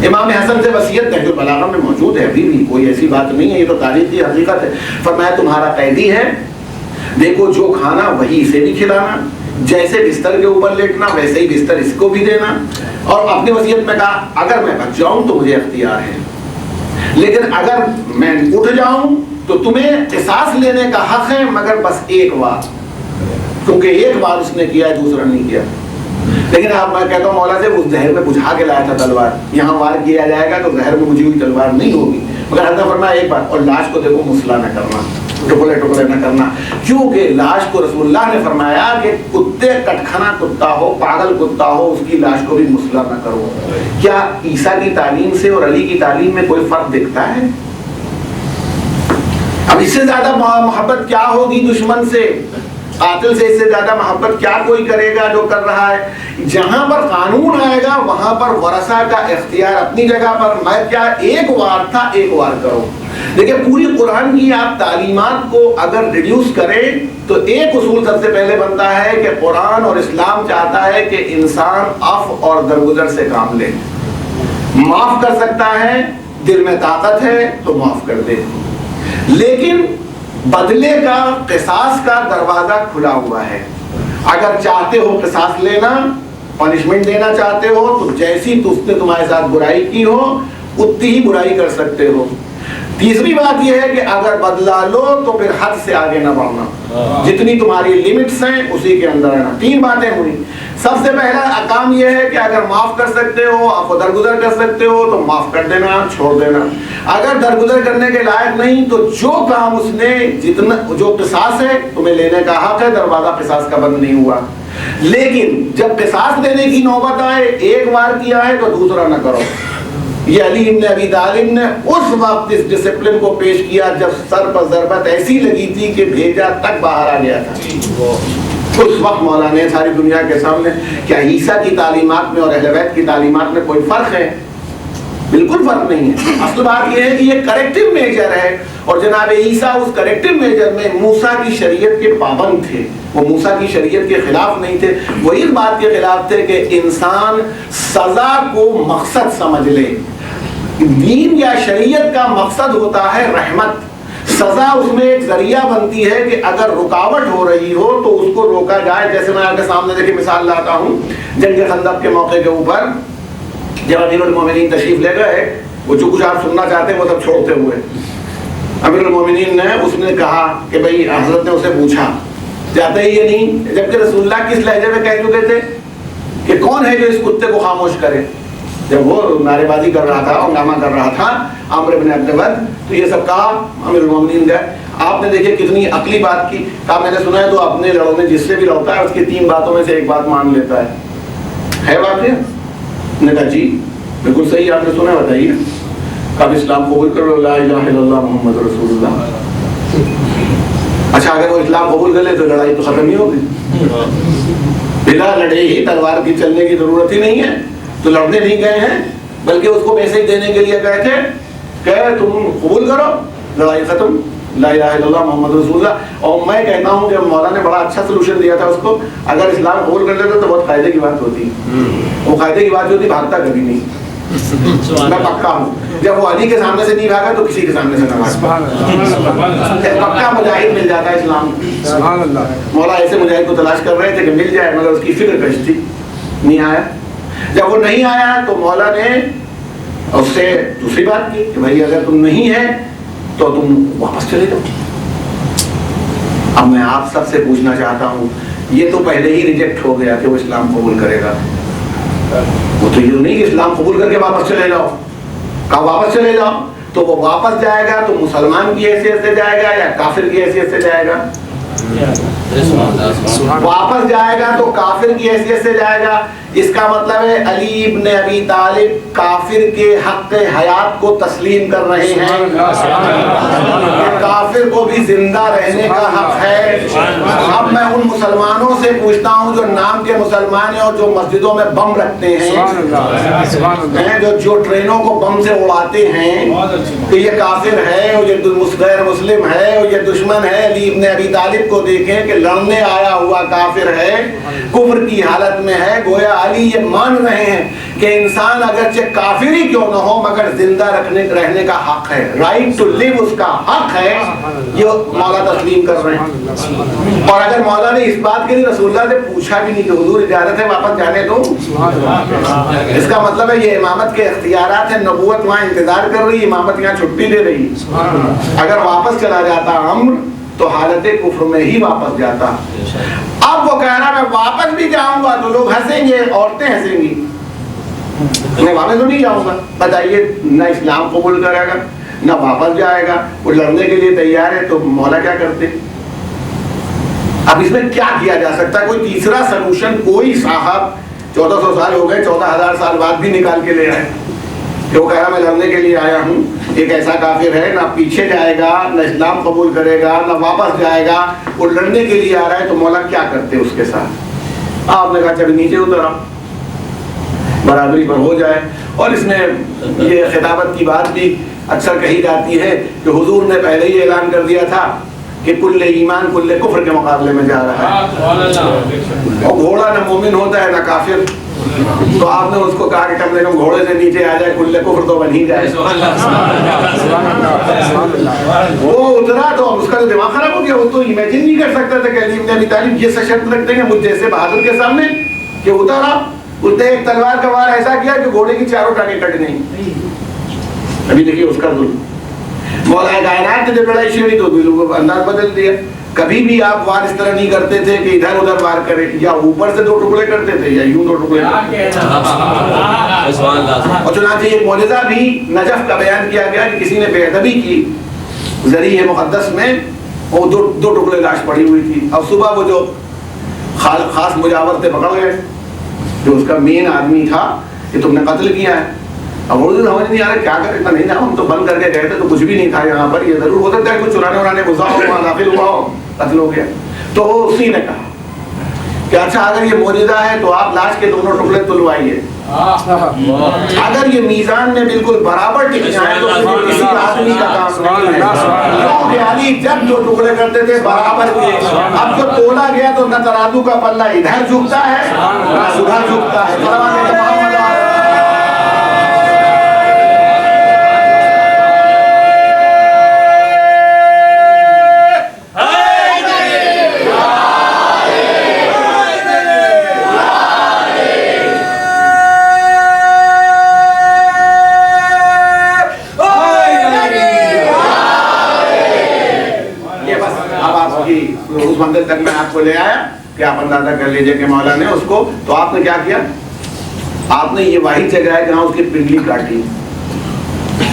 امام حسن سے وصیت نہج البلاغہ میں موجود ہے، ابھی بھی کوئی ایسی بات نہیں ہے، یہ تو تاریخی حقیقت ہے۔ فرمایا تمہارا قیدی ہے، دیکھو جو کھانا وہی اسے بھی کھلانا، جیسے بستر کے اوپر لیٹنا ویسے ہی بستر اس کو بھی دینا۔ اور اپنی وصیت میں کہا اگر میں بچ جاؤں تو مجھے اختیار ہے، لیکن اگر میں اٹھ جاؤں تو تمہیں قصاص لینے کا حق ہے، مگر بس ایک بار، کیونکہ ایک بار اس نے کیا ہے دوسرا نہیں کیا۔ لیکن اب میں کہتا ہوں مولا سے اس زہر میں بجھا کے لایا تھا تلوار، یہاں وار کیا جائے گا تو زہر میں بجھی ہوئی تلوار نہیں ہوگی، مگر حضرت فرمایا ایک بار، اور لاش کو دیکھو مسئلہ نہ کرنا، ٹکڑے ٹکڑے نہ کرنا، کیونکہ لاش کو رسول اللہ نے فرمایا کہ کتے کٹکھنا کتا ہو، پاگل کتا ہو، اس کی لاش کو بھی مسئلہ نہ کرو۔ کیا عیسیٰ کی تعلیم سے اور علی کی تعلیم میں کوئی فرق دکھتا ہے؟ اب اس سے زیادہ محبت کیا ہوگی دشمن سے؟ قاتل سے اس سے زیادہ محبت کیا کوئی کرے گا جو کر رہا ہے؟ جہاں پر قانون آئے گا وہاں پر ورثہ کا اختیار اپنی جگہ پر. میں کیا ایک وار تھا، ایک وار کرو. دیکھیں پوری قرآن کی آپ تعلیمات کو اگر ریڈیوس کریں تو ایک اصول سب سے پہلے بنتا ہے کہ قرآن اور اسلام چاہتا ہے کہ انسان عفو اور درگزر سے کام لے. معاف کر سکتا ہے، دل میں طاقت ہے تو معاف کر دے، لیکن بدلے کا قصاص کا دروازہ کھلا ہوا ہے. اگر چاہتے ہو قصاص لینا، پنشمنٹ دینا چاہتے ہو تو جیسی اس نے تمہارے ساتھ برائی کی ہو اتنی ہی برائی کر سکتے ہو. تیسری بات یہ ہے کہ اگر بدلہ لو تو پھر حد سے آگے نہ بڑھنا، جتنی تمہاری لیمٹس ہیں اسی کے اندر رہنا. تین باتیں ہوئی. سب سے پہلا کام یہ ہے کہ اگر معاف کر سکتے ہو، آپ درگزر کر سکتے ہو تو معاف کر دینا، چھوڑ دینا. اگر درگزر کرنے کے لائق نہیں تو جو کام اس نے جتنا جو قصاص ہے تمہیں لینے کا حق ہے، دروازہ قصاص کا بند نہیں ہوا. لیکن جب قصاص دینے کی نوبت آئے، ایک بار کیا ہے تو دوسرا نہ کرو. یہ علی ابن ابی طالب نے اس وقت اس ڈسپلن کو پیش کیا جب سر پر ضربت ایسی لگی تھی کہ بھیجا تک باہر آ گیا تھا. اس وقت مولا نے ساری دنیا کے سامنے، کیا عیسیٰ کی تعلیمات میں اور اہل بیت کی تعلیمات میں کوئی فرق ہے؟ بالکل فرق نہیں ہے. اصل بات یہ ہے کہ یہ کریکٹیو میجر ہے، اور جناب عیسیٰ اس کریکٹیو میجر میں موسیٰ کی شریعت کے پابند تھے. وہ موسیٰ کی شریعت کے خلاف نہیں تھے، وہ اس بات کے خلاف تھے کہ انسان سزا کو مقصد سمجھ لے. دین یا شریعت کا مقصد ہوتا ہے رحمت. سزا اس میں ایک ذریعہ بنتی ہے کہ اگر رکاوٹ ہو رہی ہو تو اس کو روکا جائے. جیسے میں آپ کے سامنے دیکھیں مثال لاتا ہوں، جنگ خندق کے موقع کے اوپر جب امیر المومنین تشریف لے گئے، وہ جو کچھ آپ سننا چاہتے ہیں وہ سب چھوڑتے ہوئے، امیر المومنین نے اس نے کہا کہ بھائی، حضرت نے اسے پوچھا جاتے ہی یہ نہیں، جبکہ رسول اللہ کس لہجے میں کہہ چکے تھے کہ کون ہے جو اس کتے کو خاموش کرے. جب وہ نعرے بازی کر رہا تھا، ہنگامہ کر رہا تھا عمرو بن عبد الود، تو یہ سب کہا. امیر المومنین گئے. آپ نے دیکھیں کتنی عقلی بات کی. کہا میں نے سنا ہے تو اپنے لڑوں میں جس سے بھی لڑتا ہے اس کی 3 باتوں میں سے ایک بات مان لیتا ہے بات یہ؟ نے کہا جی بالکل صحیح، آپ نے سنا، بتائیے. کب اسلام قبول کر لو، لا الہ الا اللہ محمد رسول اللہ. اچھا، اگر وہ اسلام قبول کر لے تو لڑائی تو ختم ہی ہوگی. بلا لڑے ہی تلوار کی چلنے کی ضرورت ہی نہیں ہے. تو لڑنے نہیں گئے ہیں، بلکہ اس کو پیسے دینے کے لیے گئے تھے کہ تم قبول کرو، لڑائی ختم، لا الہ الا اللہ محمد رسول اللہ. اور میں کہتا ہوں کہ مولا نے بڑا اچھا سلوشن دیا تھا اس کو. اگر اسلام قبول کر لیتے تو بہت فائدے کی بات ہوتی. وہ فائدے کی بات ہوتی، بھاگتا کبھی نہیں. میں پکا ہوں جب وہ علی کے سامنے سے نہیں بھاگا تو کسی کے سامنے سے نہ بھاگا. پکا مجاہد مل جاتا ہے اسلام. مولا ایسے مجاہد کو تلاش کر رہے تھے کہ مل جائے، مگر اس کی فکر کش تھی، نہیں آیا. جب وہ نہیں آیا تو مولا نے اس سے دوسری بات کی کہ بھائی اگر تم نہیں ہے تو تم واپس چلے جاؤ. اب میں آپ سب سے پوچھنا چاہتا ہوں، یہ تو پہلے ہی ریجیکٹ ہو گیا کہ وہ اسلام قبول کرے گا. وہ تو یہ نہیں کہ اسلام قبول کر کے واپس چلے جاؤ. کہا واپس چلے جاؤ، تو وہ واپس جائے گا تو مسلمان کی حیثیت سے جائے گا یا کافر کی حیثیت سے جائے گا؟ واپس جائے گا تو کافر کی حیثیت سے جائے گا. اس کا مطلب ہے علی ابن ابی طالب کافر کے حق حیات کو تسلیم کر رہے ہیں. کافر کو بھی زندہ رہنے کا حق ہے. اب میں ان مسلمانوں سے پوچھتا ہوں جو نام کے مسلمان ہیں اور جو مسجدوں میں بم رکھتے ہیں، جو ٹرینوں کو بم سے اڑاتے ہیں، کہ یہ کافر ہے اور یہ غیر مسلم ہے اور یہ دشمن ہے. علی ابن ابی طالب کو دیکھیں کہ لڑنے آیا ہوا کافر ہے، کفر کی حالت میں ہے. گویا علی یہ مان رہے ہیں کہ انسان اگرچہ کافر ہی کیوں نہ ہو مگر زندہ رہنے کا حق ہے. رائٹ ٹو لیو اس کا حق ہے، یہ مولا تسلیم کر رہے ہیں. اور اگر مولا نے اس بات کے لیے رسول اللہ سے پوچھا بھی نہیں کہ حضور اجازت ہے واپس جانے دو، اس کا مطلب ہے یہ امامت کے اختیارات ہیں. نبوت وہاں انتظار کر رہی، امامت یہاں چھٹی دے رہی. اگر واپس چلا جاتا عمرو تو حالت کفر میں ہی واپس جاتا. اب وہ کہہ رہا میں واپس بھی جاؤں گا تو لوگ ہنسیں گے، عورتیں ہنسیں گی، میں واپس تو نہیں جاؤں گا. بتائیے، نہ اسلام قبول کرے گا نہ واپس جائے گا، وہ لڑنے کے لیے تیار ہے، تو مولا کیا کرتے؟ اب اس میں کیا کیا جا سکتا ہے؟ کوئی تیسرا سلوشن کوئی صاحب 1400 سال ہو گئے، 14,000 سال بعد بھی نکال کے لے آئے. کہ وہ کہہ رہا میں لڑنے کے لیے آیا ہوں، ایک ایسا کافر ہے نہ پیچھے جائے گا، نہ اسلام قبول کرے گا، نہ واپس جائے گا، وہ لڑنے کے لیے آ رہا ہے، تو مولا کیا کرتے اس کے ساتھ؟ آپ نے کہا چل نیچے اترا، برابری پر ہو جائے. اور اس میں یہ خطابت کی بات بھی اکثر کہی جاتی ہے کہ حضور نے پہلے ہی اعلان کر دیا تھا کہ کل ایمان کل کفر کے مقابلے میں جا رہا ہے، اور گھوڑا نہ مومن ہوتا ہے نہ کافر، تو آپ نے اس کو کہا کہ کم سے کم گھوڑے سے نیچے آ جائے، کل کفر تو بن ہی جائے. وہ اترا تو اس کا تو دماغ خراب ہو گیا، وہ تو امیجن نہیں کر سکتا تھا کہ علی بن ابی طالب یہ شرط رکھتے ہیں مجھ جیسے بہادر کے سامنے، کہ اترا اس نے ایک تلوار کا وار ایسا کیا کہ گھوڑے کی چاروں ٹانگیں کٹ گئیں. ابھی دیکھیے اس کا ظلم. مولا کائنات نے جب لڑائی چھیڑی تو بالکل انداز بدل دیا. کبھی بھی آپ وار اس طرح نہیں کرتے تھے کہ ادھر ادھر وار کرے، یا اوپر سے 2 ٹکڑے کرتے تھے یا یوں 2 ٹکڑے. اور چنانچہ ایک معجزہ بھی نجف کا بیان کیا گیا کہ کسی نے بے ادبی کی، ذریعہ مقدس میں وہ 2 ٹکڑے لاش پڑی ہوئی تھی، اور صبح وہ جو خاص مجاور تھے پکڑ گئے، جو اس کا مین آدمی تھا کہ تم نے قتل کیا ہے. اب اردو سمجھ نہیں آ رہا کیا کرے، نہیں نا ہم تو بند کر کے گئے تھے تو کچھ بھی نہیں تھا یہاں پر، یہ ضرور ہو سکتا ہے کچھ چرانے ورانے گھسا ہو، وہاں داخل ہوا ہو، قتل ہو گیا. تو اسی نے کہا کہ اچھا اگر یہ معجزہ ہے تو آپ لاش کے 2 ٹکڑے تلوائیے. اگر یہ میزان میں بالکل برابر ٹک جائے تو کسی آدمی کا کام نہیں ہے، کیونکہ علی جب 2 ٹکڑے کرتے تھے برابر کے، اب جو تولا گیا تو نہ ترازو کا پلہ ادھر جھکتا ہے نہ ادھر جھکتا ہے. اس منزل تک میں آپ کو لے آیا کہ آپ اندازہ کر لیجئے کہ مولا نے اس کو، تو آپ نے کیا کیا؟ آپ نے یہ واحد جگہ ہے جہاں اس کی پنڈلی کاٹی،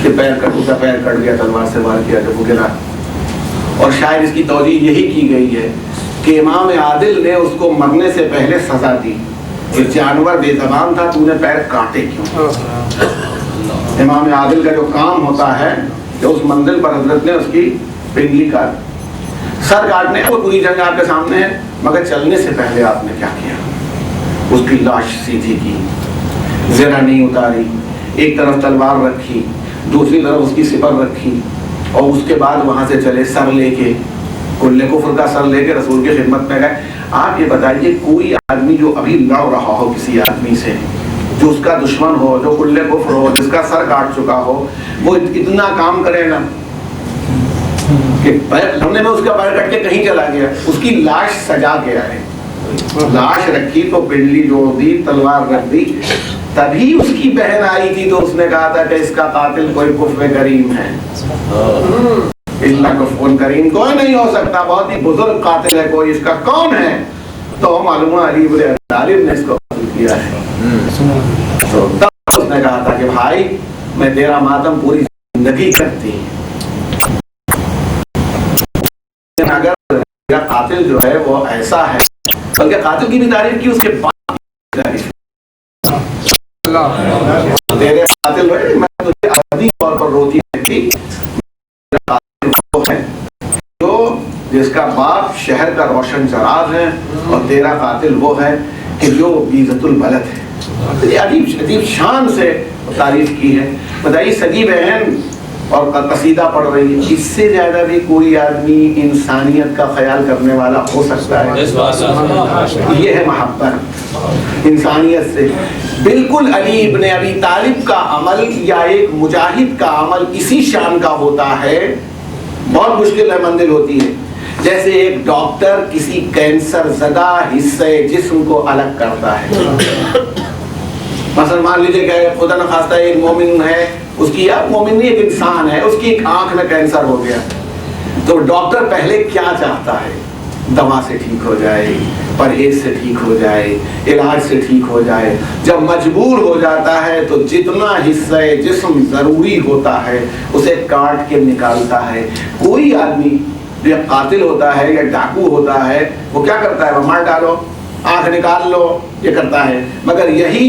کہ پیر کٹ گیا، تلوار سے وار کیا جب وہ گرا. اور شاید اس کی توجیہ یہی کی گئی ہے کہ امام عادل نے اس کو مرنے سے پہلے سزا دی کہ جانور بے زبان تھا، تو نے پیر کاٹے کیوں؟ امام عادل کا جو کام ہوتا ہے کہ اس منزل پر حضرت نے اس کی پنڈلی کاٹ، سر کاٹنے وہ پوری جنگ آپ کے سامنے ہے، مگر چلنے سے پہلے آپ نے کیا کیا؟ اس کی لاش سیدھی کی، زرہ نہیں اتاری، ایک طرف تلوار رکھی، دوسری طرف اس کی سپر رکھی، اور اس کے بعد وہاں سے چلے سر لے کے، کل کفر کا سر لے کے رسول کی خدمت میں گئے. آپ یہ بتائیے کوئی آدمی جو ابھی لڑ رہا ہو کسی آدمی سے، جو اس کا دشمن ہو، جو کل کفر ہو، جس کا سر کاٹ چکا ہو، وہ اتنا کام کرے گا کہ ہم نے اس کا پیر کٹ کے کہیں چلا گیا، اس کی لاش سجا کے آئے، لاش رکھی تو پنڈلی جوڑ دی، تلوار رکھ دی. تبھی اس کی بہن آئی تھی تو اس نے کہا تھا کہ اس کا قاتل کوئی کفر کریم ہے، اللہ کفر کریم کوئی نہیں ہو سکتا، بہت ہی بزرگ قاتل ہے کوئی، اس کا کون ہے؟ تو معلوم علی بن ابی طالب نے اس کو قتل کیا ہے. تو تب اس نے کہا تھا کہ بھائی میں تیرا ماتم پوری زندگی کرتی، اگر میرا قاتل جو ہے وہ ایسا ہے، بلکہ قاتل کی بھی تعریف کی، اس کے بعد تیرے قاتل ہوئے، میں تجھے ابدی طور پر روتی رہتی، میرا قاتل وہ ہے جو جس کا باپ شہر کا روشن چراغ ہے، اور تیرا قاتل وہ ہے کہ جو بیزت البلد ہے. عجیب شان سے تعریف کی ہے. بتائیے سگی بہن اور قصیدہ پڑھ رہی ہے، اس سے زیادہ بھی کوئی آدمی انسانیت کا خیال کرنے والا ہو سکتا ہے؟ یہ ہے محبت انسانیت سے. بالکل علی ابن ابی طالب کا عمل یا ایک مجاہد کا عمل اسی شان کا ہوتا ہے. بہت مشکل ہے منزل ہوتی ہے، جیسے ایک ڈاکٹر کسی کینسر زدہ حصے جسم کو الگ کرتا ہے. مثلا مان لیجیے کہ خدا نخواستہ ایک مومن ہے، اس کی مومن نہیں ایک انسان ہے، اس کی ایک آنکھ میں کینسر ہو گیا، تو ڈاکٹر پہلے کیا چاہتا ہے؟ دوا سے ٹھیک ہو جائے، پرہیز سے ٹھیک ہو جائے، علاج سے ٹھیک ہو جائے. جب مجبور ہو جاتا ہے تو جتنا حصہ جسم ضروری ہوتا ہے اسے کاٹ کے نکالتا ہے. کوئی آدمی جو قاتل ہوتا ہے یا ڈاکو ہوتا ہے وہ کیا کرتا ہے؟ وہ مار ڈالو، آنکھ نکال لو، یہ کرتا ہے. مگر یہی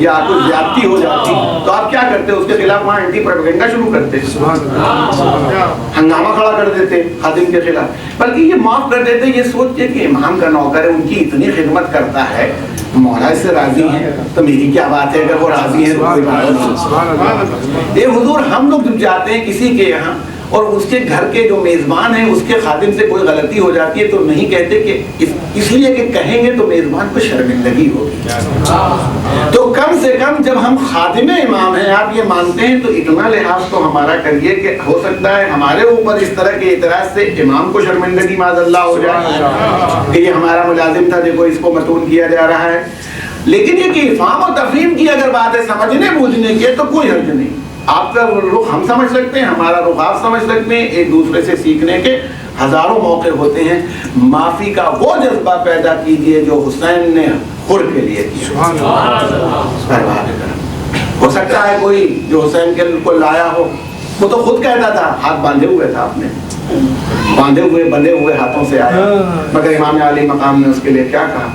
یا کچھ زیادتی ہو جاتی تو آپ کیا کرتے؟ اس کے خلاف وہاں اینٹی پروپیگنڈا شروع کرتے، ہنگامہ کھڑا کر دیتے خادم کے خلاف، بلکہ یہ معاف کر دیتے یہ سوچ کے کہ امام کا نوکر ہے، ان کی اتنی خدمت کرتا ہے، مولا اس سے راضی ہیں تو میری کیا بات ہے، اگر وہ راضی ہیں تو کوئی بات نہیں۔ یہ حضور ہم لوگ جب جاتے ہیں کسی کے یہاں اور اس کے گھر کے جو میزبان ہیں اس کے خادم سے کوئی غلطی ہو جاتی ہے تو نہیں کہتے کہ اس لیے کہ کہیں گے تو میزبان کو شرمندگی ہوگی، تو کم سے کم جب ہم خادم امام ہیں آپ یہ مانتے ہیں تو اتنا لحاظ تو ہمارا کریے کہ ہو سکتا ہے ہمارے اوپر اس طرح کے اعتراض سے امام کو شرمندگی معاذ اللہ ہو جائے کہ یہ ہمارا ملازم تھا دیکھو اس کو متون کیا جا رہا ہے۔ لیکن یہ کہ افہام و تفہیم کی اگر بات ہے سمجھنے بوجھنے کی تو کوئی حرج نہیں، آپ کا رخ ہم سمجھ سکتے ہیں، ہمارا رخ آپ سمجھ سکتے ہیں، ایک دوسرے سے سیکھنے کے ہزاروں موقع ہوتے ہیں۔ معافی کا وہ جذبہ پیدا کیجئے جو حسین نے خر کے لیے کیا، ہو سکتا ہے کوئی جو حسین کے کو لایا ہو وہ تو خود کہتا تھا ہاتھ باندھے ہوئے تھا، آپ نے باندھے ہوئے بندھے ہوئے ہاتھوں سے آیا، مگر امام علی مقام نے اس کے لیے کیا کہا؟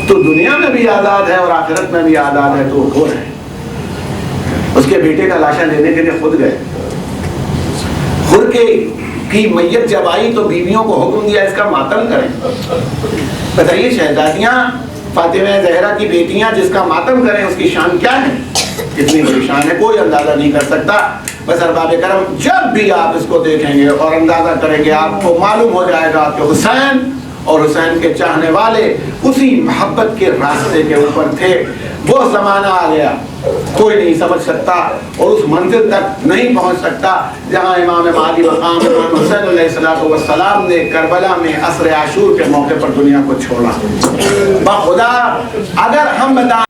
تو دنیا میں بھی آزاد ہے اور آخرت میں بھی آزاد ہے تو وہ کون ہے؟ اس کے بیٹے کا لاشا لینے کے لیے خود گئے، خود کی میت جب آئی تو بیویوں کو حکم دیا اس کا ماتم کریں۔ بتائیے شہزادیاں فاطمہ زہرا کی بیٹیاں جس کا ماتم کریں اس کی شان کیا ہے؟ کتنی بڑی شان ہے، کوئی اندازہ نہیں کر سکتا۔ بس ارباب کرم جب بھی آپ اس کو دیکھیں گے اور اندازہ کریں گے آپ کو معلوم ہو جائے گا کہ حسین اور حسین کے چاہنے والے اسی محبت کے راستے کے اوپر تھے۔ وہ زمانہ آ گیا کوئی نہیں سمجھ سکتا اور اس منزل تک نہیں پہنچ سکتا جہاں امام مہدی مقام امام حسین علیہ السلام نے کربلا میں عصر عاشور کے موقع پر دنیا کو چھوڑا۔ بخدا اگر ہم بتا